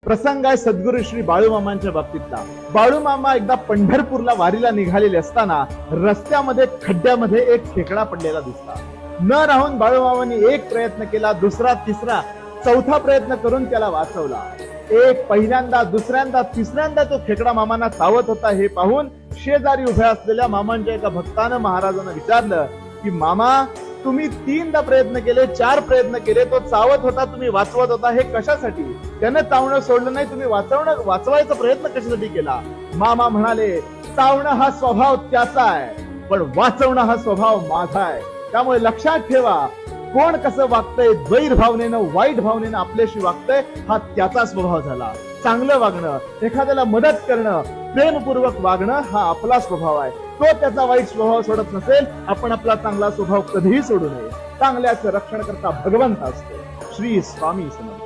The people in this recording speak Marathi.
प्रसंग आहे सद्गुरू श्री बाळूमामांच्या बाबतीतला. बाळूमामा एकदा पंढरपूरला वारीला निघालेले असताना रस्त्यामध्ये खड्ड्यामध्ये एक खेकडा पडलेला दिसला. न राहून बाळूमामांनी एक प्रयत्न केला, दुसरा, तिसरा, चौथा प्रयत्न करून त्याला वाचवला. पहिल्यांदा, दुसऱ्यांदा, तिसऱ्यांदा तो खेकडा मामांना चावत होता हे पाहून शेजारी उभ्या असलेल्या मामांच्या एका भक्तानं महाराजांना विचारलं की मामा, तुम्ही 3दा प्रयत्न केले, 4 प्रयत्न केले, तो चावत होता, तुम्ही वाचवत होता, हे कशासाठी? त्यानं चावणं सोडलं नाही, तुम्ही वाचवायचा प्रयत्न कशासाठी केला? मामा म्हणाले, चावणं हा स्वभाव त्याचा आहे, पण वाचवणं हा स्वभाव माझा आहे. त्यामुळे लक्षात ठेवा, कोण कसं वागतंय, द्वैर भावनेनं, वाईट भावनेनं आपल्याशी वागतंय, हा त्याचा स्वभाव झाला. चांगलं वागणं, एखाद्याला मदत करणं, प्रेमपूर्वक वागणं हा आपला स्वभाव आहे. तो त्याचा वाईट स्वभाव सोडत नसेल, आपण आपला चांगला स्वभाव कधीही सोडू नये. चांगल्याचं रक्षण करता भगवंत असतो. श्री स्वामी समर्थ.